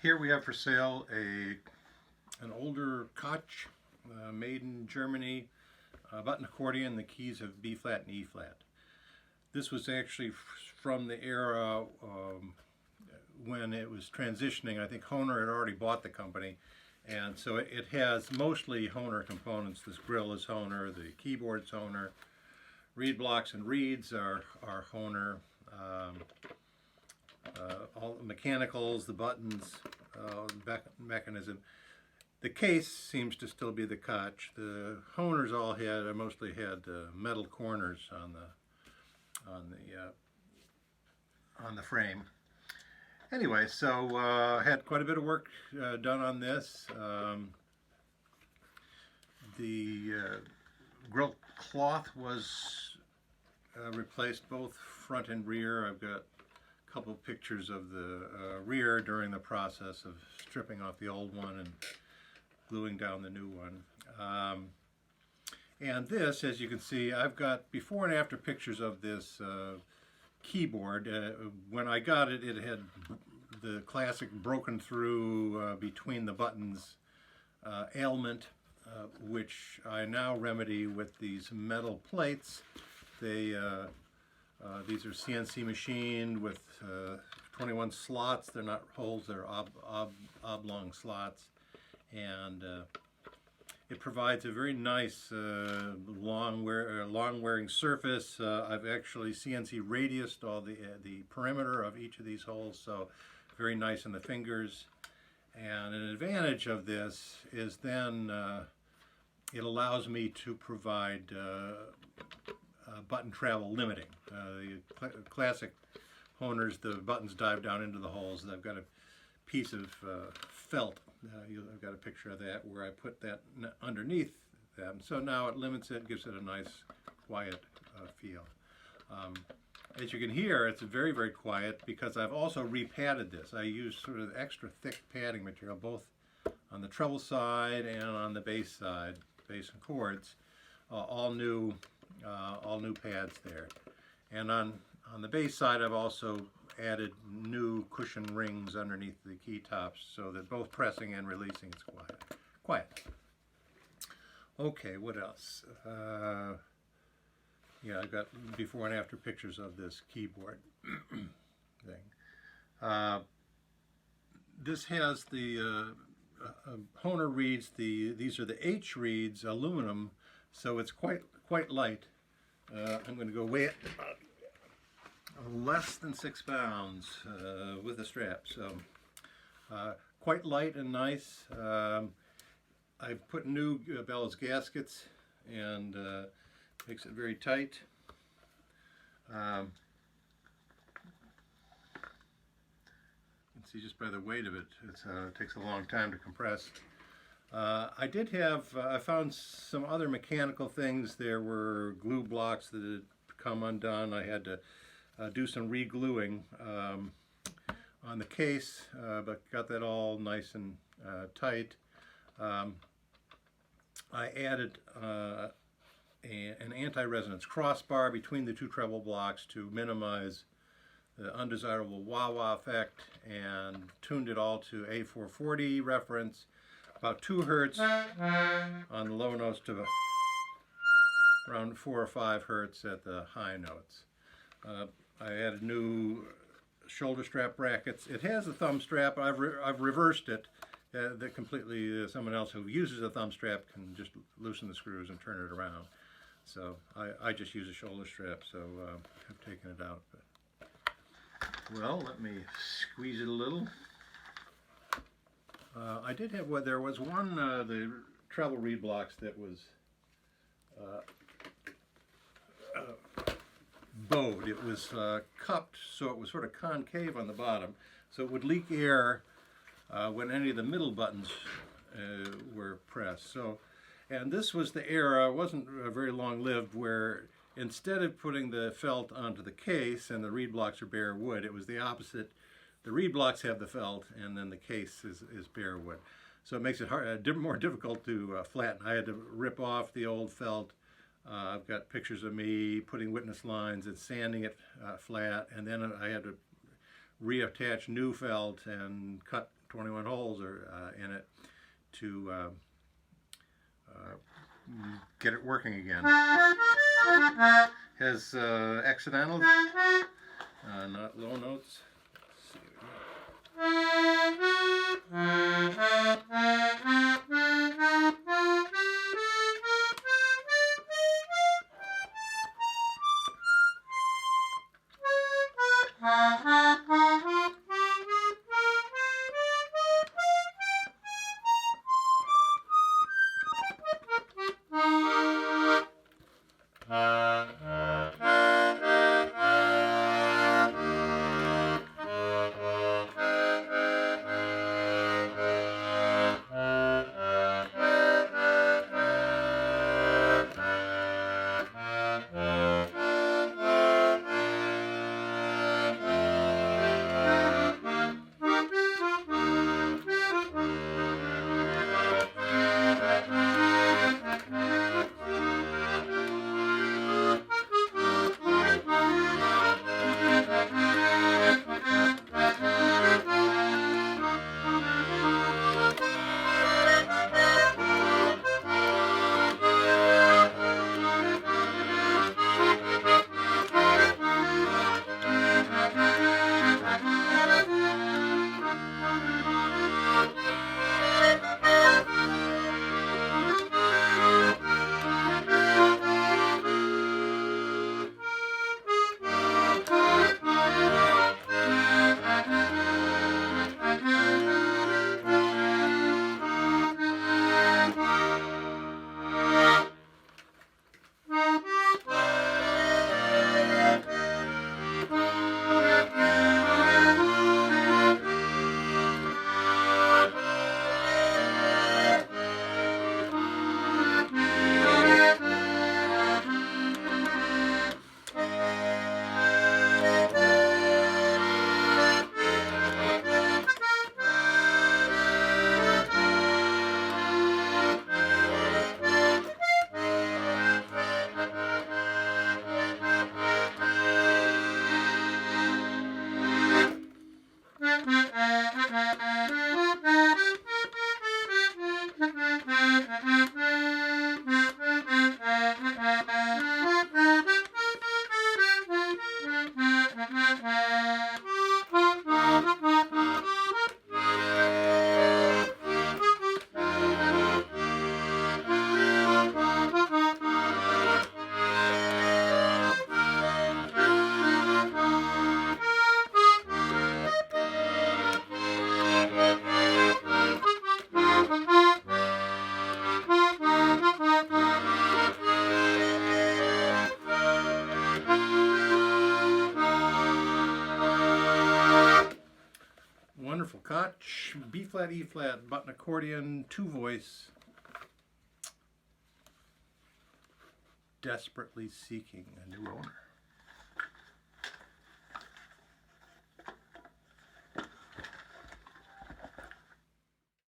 Here we have for sale an older Koch made in Germany button accordion. The keys have B flat and E flat. This was actually from the era when it was transitioning. I think Hohner had already bought the company, and so it has mostly Hohner components. This grill is Hohner, the keyboard's Hohner, reed blocks and reeds are Hohner. All the mechanicals, the buttons, the mechanism. The case seems to still be the Koch. The Hohners all mostly had metal corners on the frame. Anyway, so had quite a bit of work done on this. The grill cloth was replaced both front and rear. I've got a couple of pictures of the rear during the process of stripping off the old one and gluing down the new one. And this, as you can see, I've got before and after pictures of this keyboard. When I got it, it had the classic broken through between the buttons ailment, which I now remedy with these metal plates. These are CNC machined with 21 slots. They're not holes, they're oblong slots. And it provides a very nice long-wearing surface. I've actually CNC radiused all the perimeter of each of these holes, so very nice in the fingers. And an advantage of this is then it allows me to provide button travel limiting. The classic Hohners, the buttons dive down into the holes. I've got a piece of felt. I've got a picture of that where I put that underneath them. So now it limits it, gives it a nice, quiet feel. As you can hear, it's very, very quiet because I've also repadded this. I used sort of extra thick padding material, both on the treble side and on the bass side, bass and chords. All new pads there. And on the bass side, I've also added new cushion rings underneath the key tops so that both pressing and releasing is quiet. Okay, what else? Yeah, I've got before and after pictures of this keyboard thing. This has the Hohner reeds. These are the H reeds, aluminum, so it's quite light. I'm going to go weigh it less than 6 pounds with a strap, so quite light and nice. I've put new bellows gaskets and makes it very tight. You can see just by the weight of it, it takes a long time to compress. I did have, I found some other mechanical things. There were glue blocks that had come undone. I had to do some re-gluing on the case, but got that all nice and tight. I added an anti-resonance crossbar between the two treble blocks to minimize the undesirable wah-wah effect, and tuned it all to A440 reference, about 2 hertz on the low notes to around 4 or 5 hertz at the high notes. I added new shoulder strap brackets. It has a thumb strap. I've reversed it. That completely, someone else who uses a thumb strap can just loosen the screws and turn it around. So I just use a shoulder strap, so I've taken it out. But, well, let me squeeze it a little. I did have, well, there was one, the treble reed blocks that was bowed. It was cupped, so it was sort of concave on the bottom, so it would leak air when any of the middle buttons were pressed. So, and this was the era, it wasn't very long-lived, where instead of putting the felt onto the case and the reed blocks are bare wood, it was the opposite. The reed blocks have the felt, and then the case is bare wood. So it makes it more difficult to flatten. I had to rip off the old felt. I've got pictures of me putting witness lines and sanding it flat, and then I had to reattach new felt and cut 21 holes in it to get it working again. Has accidentals, not low notes. Let's see. Wonderful. Koch, B flat, E flat, button accordion, 2-voice. Desperately seeking a new owner.